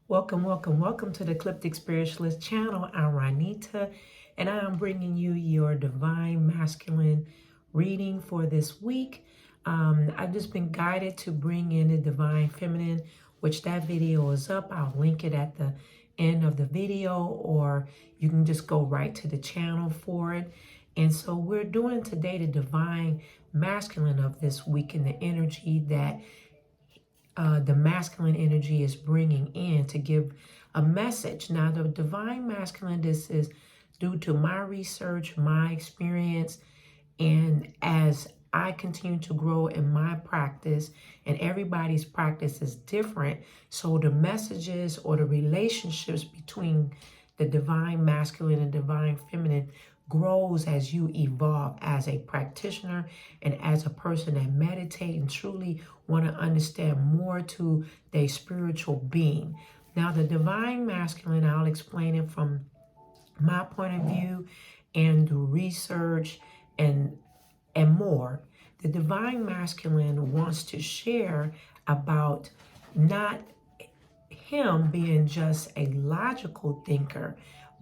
Welcome to the Ecliptic Spiritualist channel. I'm Ranita, and I am bringing you your divine masculine reading for this week. I've just been guided to bring in the divine feminine, which that video is up. I'll link it at the end of the video, or you can just go right to the channel for it. And so we're doing today the divine masculine of this week and the energy that the masculine energy is bringing in to give a message. Now, the divine masculine, this is due to my research, my experience, and as I continue to grow in my practice, and everybody's practice is different, so the messages or the relationships between the divine masculine and divine feminine grows as you evolve as a practitioner and as a person that meditate and truly want to understand more to their spiritual being. Now, the divine masculine, I'll explain it from my point of view and the research and more. The divine masculine wants to share about not him being just a logical thinker,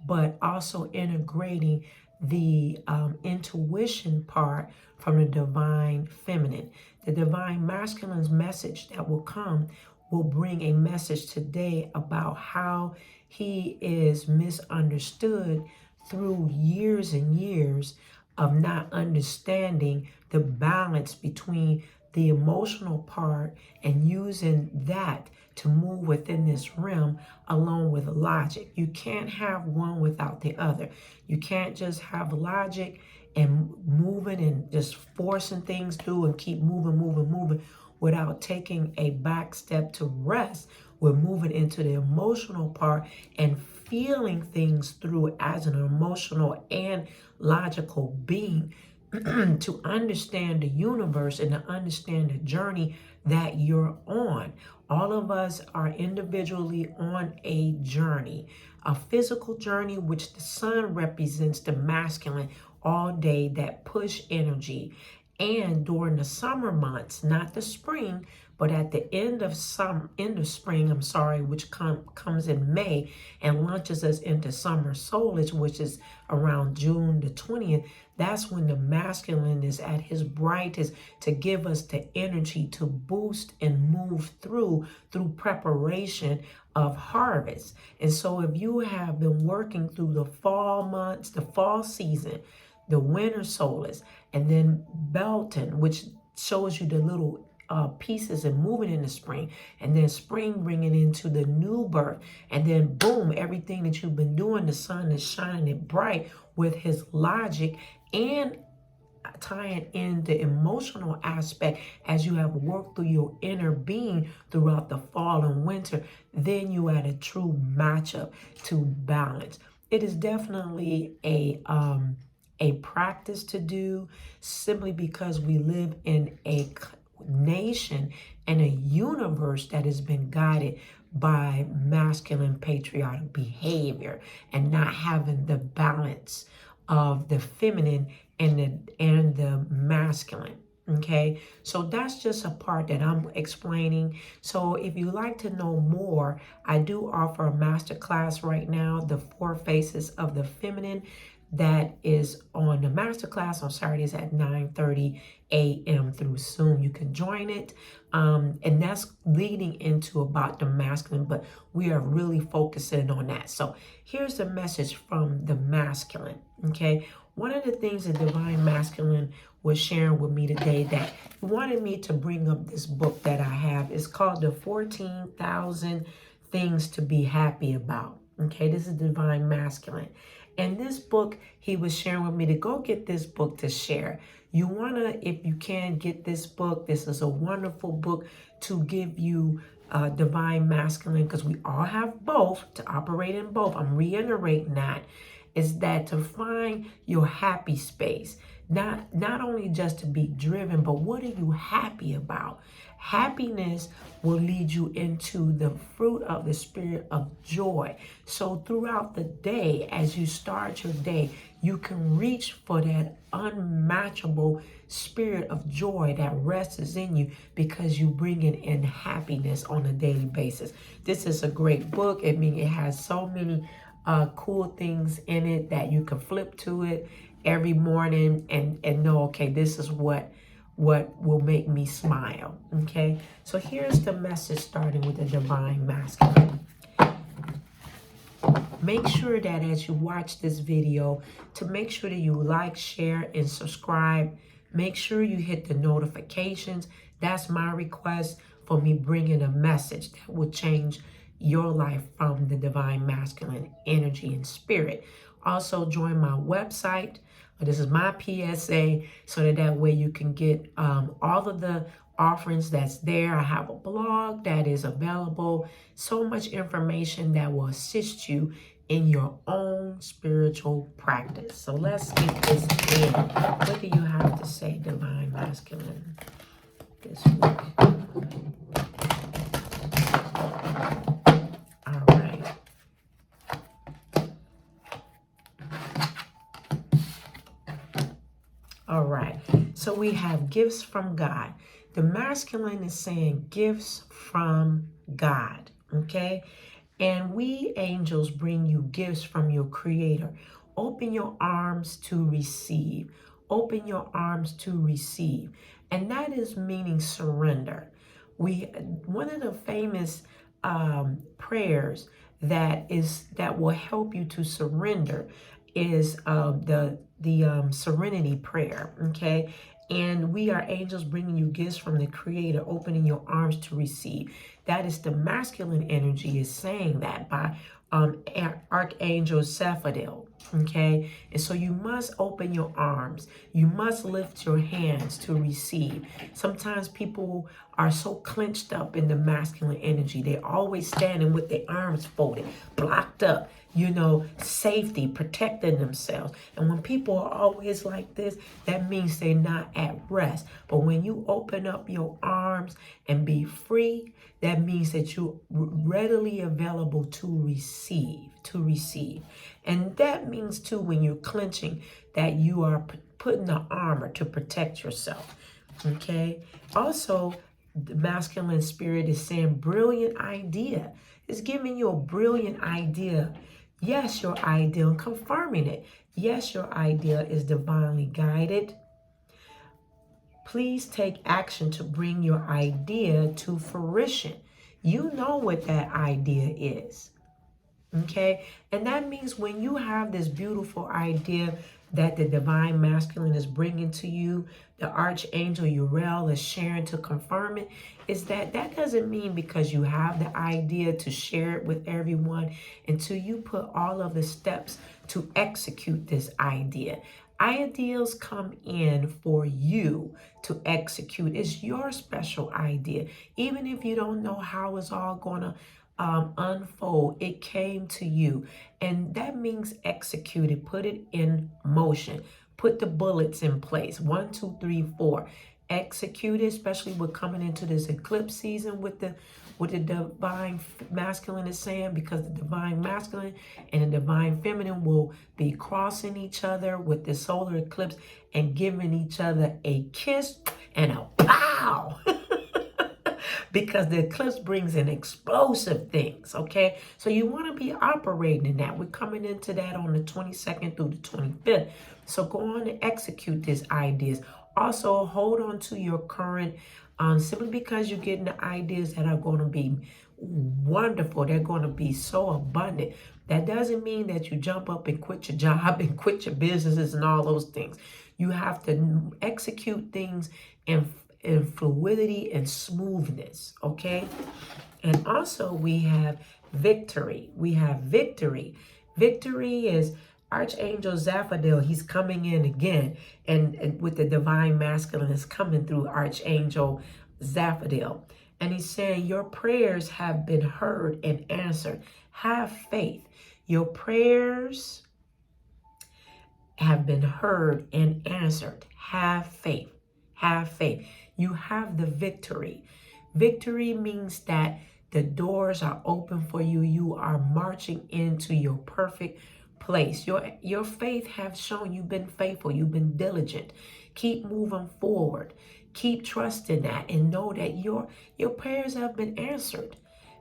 but also integrating the intuition part from the divine feminine. The divine masculine's message that will come will bring a message today about how he is misunderstood through years and years of not understanding the balance between the emotional part and using that to move within this realm along with logic. You can't have one without the other. You can't just have logic and moving and just forcing things through and keep moving without taking a back step to rest. We're moving into the emotional part and feeling things through as an emotional and logical being to understand the universe and to understand the journey that you're on. All of us are individually on a journey, a physical journey, which the sun represents the masculine all day, that push energy. And during the summer months, not the spring, but at the end of spring, which comes in May and launches us into summer solstice, which is around June the 20th. That's when the masculine is at his brightest to give us the energy to boost and move through preparation of harvest. And so if you have been working through the fall months, the fall season, the winter solstice, and then Belton, which shows you the little pieces and moving in the spring, and then spring bringing into the new birth, and then boom, everything that you've been doing, the sun is shining it bright with his logic and tying in the emotional aspect as you have worked through your inner being throughout the fall and winter. Then you add a true matchup to balance. It is definitely a practice to do, simply because we live in a nation and a universe that has been guided by masculine patriotic behavior and not having the balance of the feminine and the masculine. Okay, so that's just a part that I'm explaining. So if you like to know more, I do offer a masterclass right now, the 4 Faces of the Feminine. That is on the masterclass on Saturdays at 9:30 a.m. through Zoom. You can join it. And that's leading into about the masculine, but we are really focusing on that. So here's the message from the masculine. Okay. One of the things the divine masculine was sharing with me today that he wanted me to bring up this book that I have. It's called The 14,000 Things to Be Happy About. Okay. This is divine masculine. And this book, he was sharing with me to go get this book to share. You want to, if you can, get this book. This is a wonderful book to give you divine masculine, because we all have both, to operate in both. I'm reiterating that, is that to find your happy space. Not only just to be driven, but what are you happy about? Happiness will lead you into the fruit of the spirit of joy. So throughout the day, as you start your day, you can reach for that unmatchable spirit of joy that rests in you because you bring it in happiness on a daily basis. This is a great book. I mean, it has so many cool things in it that you can flip to it every morning and know, okay, this is what will make me smile. Okay, so here's the message starting with the divine masculine. Make sure that as you watch this video, to make sure that you like, share, and subscribe. Make sure you hit the notifications. That's my request for me bringing a message that will change your life from the divine masculine energy and spirit. Also, join my website. This is my PSA, so that way you can get all of the offerings that's there. I have a blog that is available. So much information that will assist you in your own spiritual practice. So let's get this in. What do you have to say, divine masculine, this week? All right. All right. So we have gifts from God. The masculine is saying gifts from God. Okay. And we angels bring you gifts from your creator. Open your arms to receive. Open your arms to receive. And that is meaning surrender. One of the famous prayers that will help you to surrender is the serenity prayer. Okay. And we are angels bringing you gifts from the creator, opening your arms to receive. That is the masculine energy is saying that by Archangel Zaphael. Okay. And so you must open your arms. You must lift your hands to receive. Sometimes people are so clenched up in the masculine energy. They're always standing with their arms folded, blocked up. Safety, protecting themselves. And when people are always like this, that means they're not at rest. But when you open up your arms and be free, that means that you're readily available to receive. And that means too, when you're clenching, that you are putting the armor to protect yourself. Okay. Also, the masculine spirit is saying brilliant idea. It's giving you a brilliant idea. Yes, your idea, and confirming it. Yes, your idea is divinely guided. Please take action to bring your idea to fruition. You know what that idea is. Okay? And that means when you have this beautiful idea that the divine masculine is bringing to you, the archangel Uriel is sharing to confirm it, is that doesn't mean because you have the idea to share it with everyone until you put all of the steps to execute this idea. Ideas come in for you to execute. It's your special idea. Even if you don't know how it's all going to unfold, it came to you. And that means execute it, put it in motion, put the bullets in place. 1, 2, 3, 4. Execute it, especially with coming into this eclipse season with the divine masculine is saying, because the divine masculine and the divine feminine will be crossing each other with the solar eclipse and giving each other a kiss and a pow. Because the eclipse brings in explosive things, okay? So you want to be operating in that. We're coming into that on the 22nd through the 25th. So go on and execute these ideas. Also, hold on to your current, simply because you're getting the ideas that are going to be wonderful. They're going to be so abundant. That doesn't mean that you jump up and quit your job and quit your businesses and all those things. You have to execute things in fluidity and smoothness, okay? And also we have victory. Victory is Archangel Zaphael. He's coming in again, and with the divine masculine is coming through Archangel Zaphael. And he's saying your prayers have been heard and answered. Have faith. Your prayers have been heard and answered. Have faith. Have faith. You have the victory. Victory means that the doors are open for you. You are marching into your perfect place. Your faith has shown you've been faithful. You've been diligent. Keep moving forward. Keep trusting that and know that your prayers have been answered.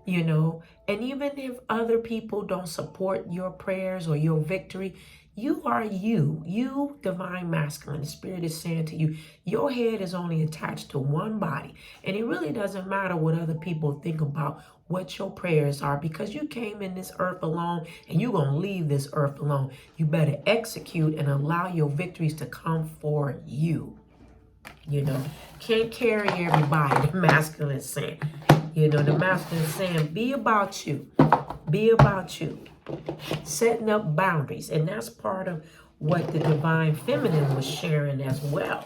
And even if other people don't support your prayers or your victory, you are you divine masculine. The Spirit is saying to you, your head is only attached to one body, and it really doesn't matter what other people think about what your prayers are, because you came in this earth alone and you're going to leave this earth alone. You better execute and allow your victories to come for you. Can't carry everybody, the masculine is saying. The masculine is saying, be about you. Be about you. Setting up boundaries. And that's part of what the divine feminine was sharing as well.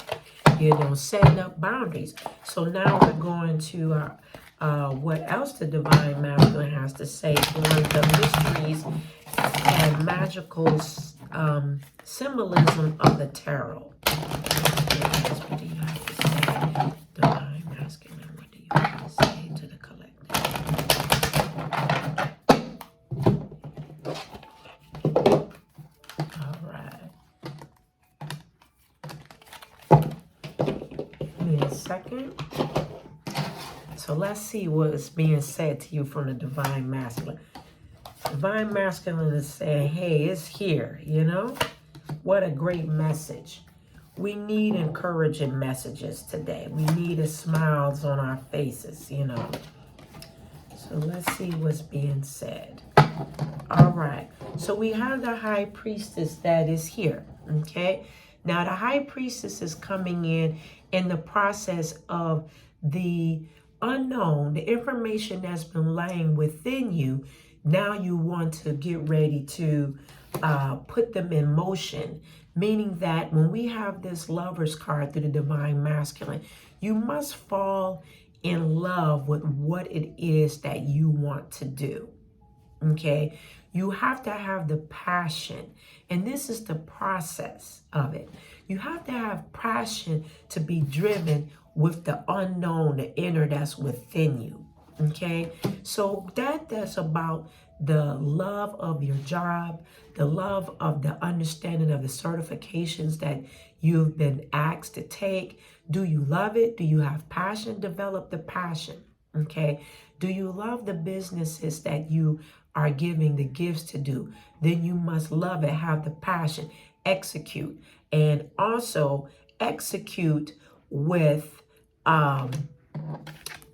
Setting up boundaries. So now we're going to what else the divine masculine has to say on the mysteries and magical symbolism of the tarot. What do you have to say, divine masculine? What do you have to say to the collective? All right. Give me a second. So let's see what is being said to you from the divine masculine. Divine masculine is saying, hey, it's here, What a great message. We need encouraging messages today. We need smiles on our faces, So let's see what's being said. All right. So we have the high priestess that is here, okay? Now the high priestess is coming in the process of the unknown, the information that's been laying within you. Now you want to get ready to put them in motion, meaning that when we have this Lover's card through the divine masculine, you must fall in love with what it is that you want to do. Okay, you have to have the passion, and this is the process of it. You have to have passion to be driven with the unknown, the inner that's within you. Okay, so that's about the love of your job, the love of the understanding of the certifications that you've been asked to take. Do you love it? Do you have passion? Develop the passion. Okay, do you love the businesses that you are giving the gifts to do? Then you must love it, have the passion, execute, and also execute with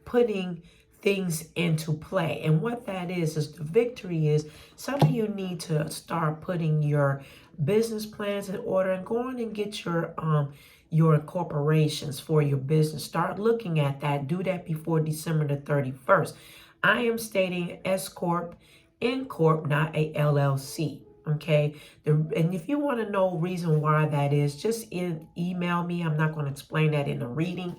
putting things into play. And what that is the victory is some of you need to start putting your business plans in order and go on and get your incorporations for your business. Start looking at that. Do that before December the 31st. I am stating S Corp, N Corp, not a LLC. Okay, and if you want to know reason why that is, just email me. I'm not going to explain that in the reading.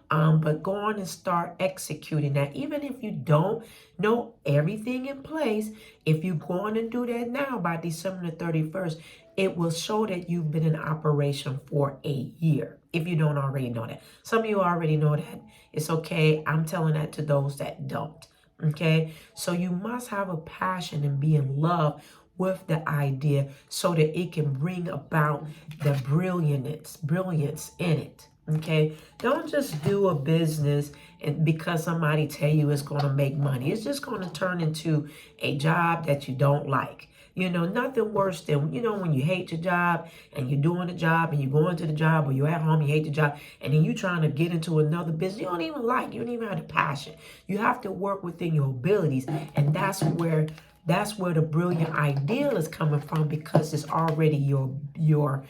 But go on and start executing that. Even if you don't know everything in place, if you go on and do that now by December the 31st, it will show that you've been in operation for a year. If you don't already know that. Some of you already know that. It's okay. I'm telling that to those that don't. Okay. So you must have a passion and be in love with the idea so that it can bring about the brilliance in it. Okay, don't just do a business and because somebody tell you it's going to make money. It's just going to turn into a job that you don't like. Nothing worse than, when you hate your job and you're doing the job and you're going to the job, or you're at home, you hate the job, and then you're trying to get into another business you don't even like. You don't even have the passion. You have to work within your abilities, and that's where the brilliant ideal is coming from, because it's already your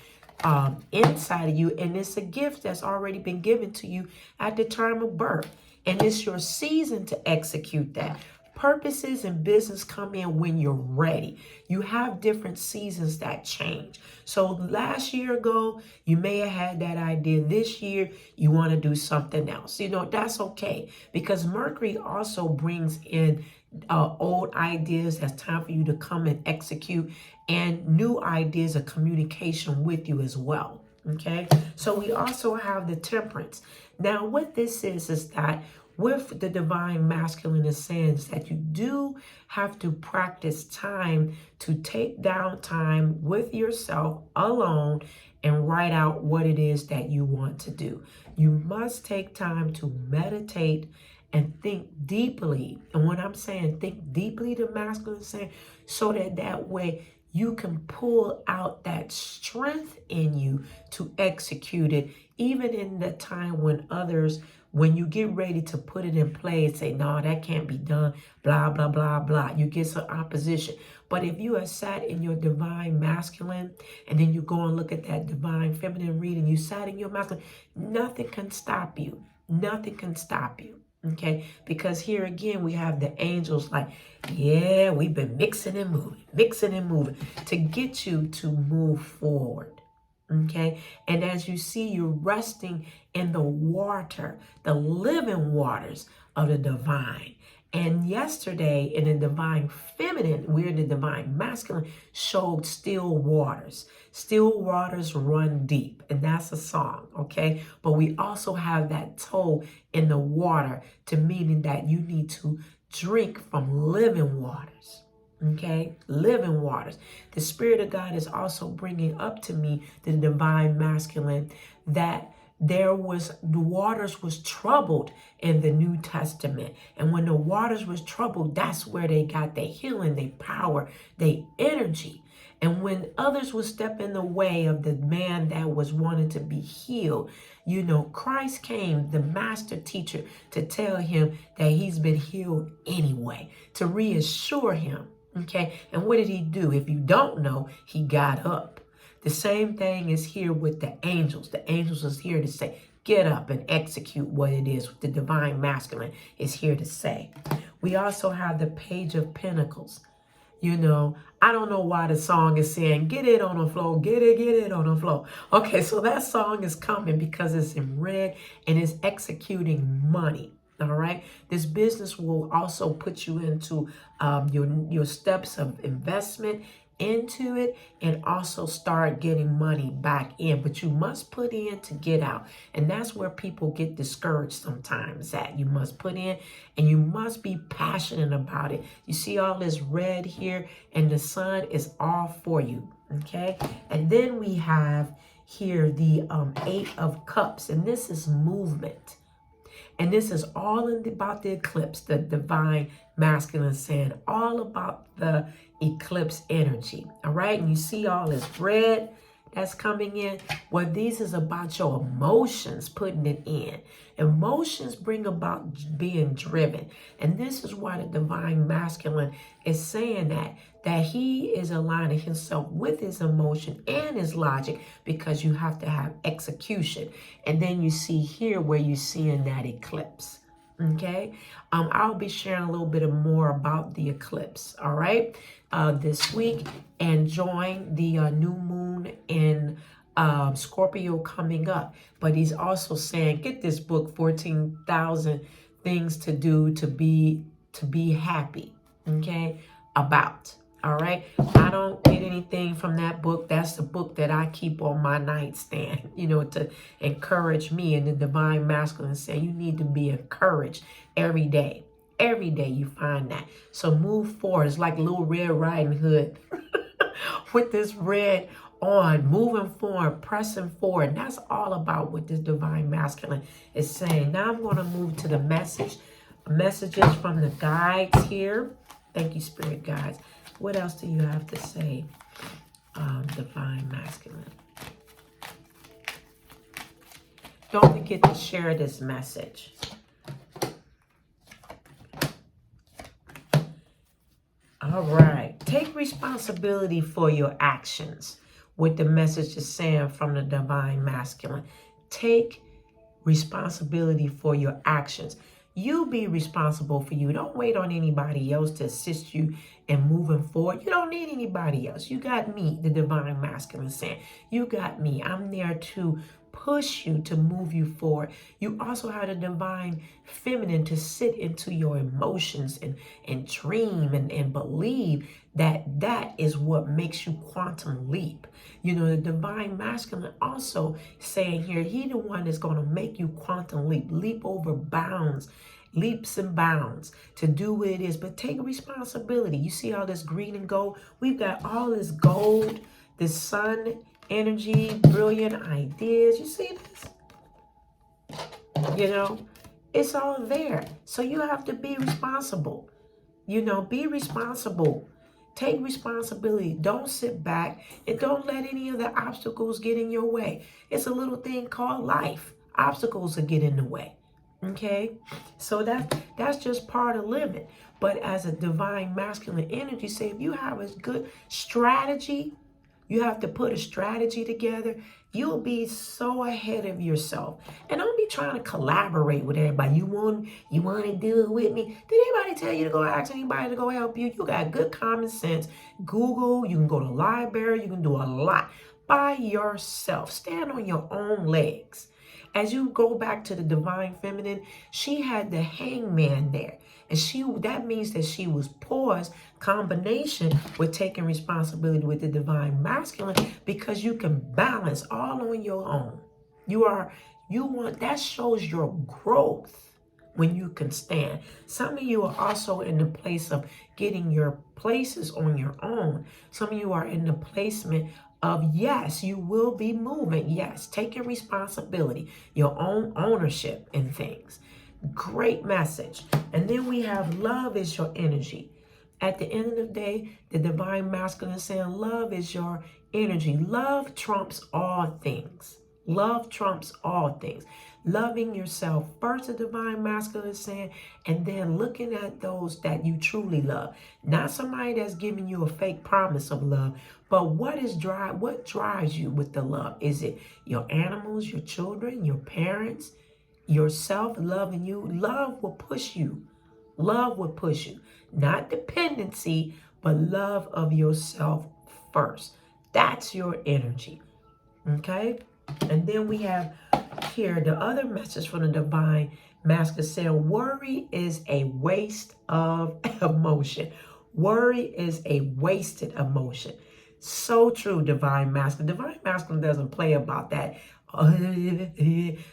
inside of you, and it's a gift that's already been given to you at the time of birth, and it's your season to execute that. Purposes and business come in when you're ready. You have different seasons that change. So last year ago, you may have had that idea. This year, you want to do something else. That's okay, because Mercury also brings in old ideas that's time for you to come and execute, and new ideas of communication with you as well. Okay, so we also have the Temperance. Now what this is that with the divine masculine is saying is that you do have to practice time to take down time with yourself alone and write out what it is that you want to do. You must take time to meditate and think deeply. And when I'm saying think deeply, the masculine is saying, so that way you can pull out that strength in you to execute it, even in the time when others, when you get ready to put it in play and say, no, that can't be done, blah, blah, blah, blah. You get some opposition. But if you are sat in your divine masculine, and then you go and look at that divine feminine reading, you sat in your masculine, nothing can stop you. Nothing can stop you. Okay, because here again, we have the angels like, yeah, we've been mixing and moving to get you to move forward. Okay, and as you see, you're resting in the water, the living waters of the divine. And yesterday in the divine feminine, we're in the divine masculine, showed still waters. Still waters run deep. And that's a song, okay? But we also have that toe in the water, to meaning that you need to drink from living waters. Okay, living waters. The Spirit of God is also bringing up to me the divine masculine that the waters was troubled in the New Testament. And when the waters was troubled, that's where they got their healing, their power, their energy. And when others would step in the way of the man that was wanting to be healed, you know, Christ came, the master teacher, to tell him that he's been healed anyway, to reassure him. Okay, and what did he do? If you don't know, he got up. The same thing is here with the angels. The angels is here to say, get up and execute what it is the divine masculine is here to say. We also have the Page of Pentacles. You know, I don't know why the song is saying, get it on the floor, get it on the floor. Okay, so that song is coming because it's in red and it's executing money. All right. This business will also put you into your steps of investment into it and also start getting money back in. But you must put in to get out. And that's where people get discouraged sometimes that you must put in and you must be passionate about it. You see all this red here and the sun is all for you. Okay. And then we have here the 8 of Cups, and this is movement. And this is all about the eclipse, the divine masculine saying, all about the eclipse energy. All right. And you see all this red that's coming in. Well, this is about your emotions, putting it in. Emotions bring about being driven. And this is why the divine masculine is saying that he is aligning himself with his emotion and his logic, because you have to have execution. And then you see here where you're seeing that eclipse. Okay, I'll be sharing a little bit more about the eclipse, all right, this week, and join the new moon in Scorpio coming up. But he's also saying, get this book, 14,000 Things to Do to be happy, okay, about. All right. I don't get anything from that book. That's the book that I keep on my nightstand, you know, to encourage me. And the divine masculine saying you need to be encouraged every day. Every day you find that. So move forward. It's like Little Red Riding Hood with this red on, moving forward, pressing forward. And that's all about what this divine masculine is saying. Now I'm going to move to the messages from the guides here. Thank you, Spirit Guides. What else do you have to say, divine masculine? Don't forget to share this message. All right. Take responsibility for your actions. What the message is saying from the divine masculine. Take responsibility for your actions. You be responsible for you. Don't wait on anybody else to assist you in moving forward. You don't need anybody else. You got me, the divine masculine saying, you got me. I'm there to push you to move you forward. You also have the divine feminine to sit into your emotions and dream and believe that is what makes you quantum leap. You know, the divine masculine also saying here, he the one that's going to make you quantum leap over bounds leaps and bounds to do what it is, but take responsibility. You see all this green and gold? We've got all this gold, this sun energy, brilliant ideas. You see this? You know, it's all there. So you have to be responsible. You know, be responsible. Take responsibility. Don't sit back and don't let any of the obstacles get in your way. It's a little thing called life. Obstacles will get in the way. Okay? So that's just part of living. But as a divine masculine energy, say if you have a good strategy, you have to put a strategy together, you'll be so ahead of yourself. And don't be trying to collaborate with everybody. You want to do it with me? Did anybody tell you to go ask anybody to go help you? You got good common sense. Google, you can go to the library, you can do a lot by yourself. Stand on your own legs. As you go back to the divine feminine, she had the hangman there. And that means that she was poised, combination with taking responsibility with the divine masculine, because you can balance all on your own. That shows your growth when you can stand. Some of you are also in the place of getting your places on your own. Some of you are in the placement of, yes, you will be moving. Yes, taking responsibility, your own ownership in things. Great message. And then we have love is your energy. At the end of the day, the divine masculine is saying love is your energy. Love trumps all things. Love trumps all things. Loving yourself first, the divine masculine is saying, and then looking at those that you truly love. Not somebody that's giving you a fake promise of love, but what drives you with the love? Is it your animals, your children, your parents, yourself loving you? Love will push you. Love will push you. Not dependency, but love of yourself first. That's your energy. Okay? And then we have here the other message from the divine masculine saying worry is a waste of emotion. Worry is a wasted emotion. So true, divine masculine. Divine masculine doesn't play about that.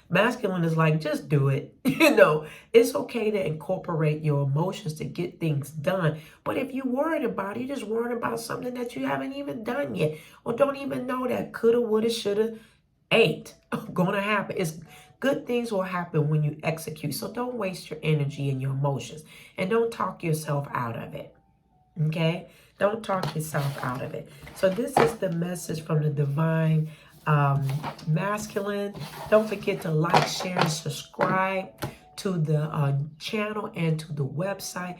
Masculine is like, just do it. You know, it's okay to incorporate your emotions to get things done. But if you're worried about it, you're just worried about something that you haven't even done yet, or don't even know that coulda, woulda, shoulda, ain't gonna happen. It's good things will happen when you execute. So don't waste your energy and your emotions, and don't talk yourself out of it. Okay? Don't talk yourself out of it. So this is the message from the divine masculine. Don't forget to like, share, and subscribe to the channel and to the website.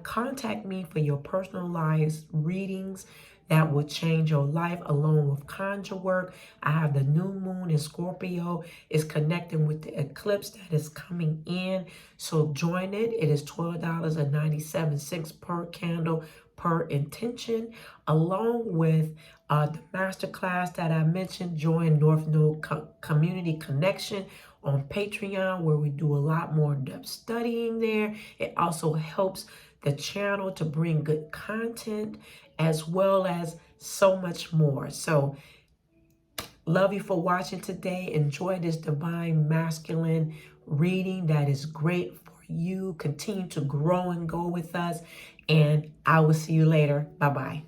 Contact me for your personalized readings that will change your life, along with conjure work. I have the new moon in Scorpio. It's connecting with the eclipse that is coming in. So join it. It is $12.97 per candle per intention, along with the masterclass that I mentioned. Join North Node Community Connection on Patreon, where we do a lot more depth studying there. It also helps the channel to bring good content, as well as so much more. So love you for watching today. Enjoy this divine masculine reading that is great for you. Continue to grow and go with us, and I will see you later. Bye-bye.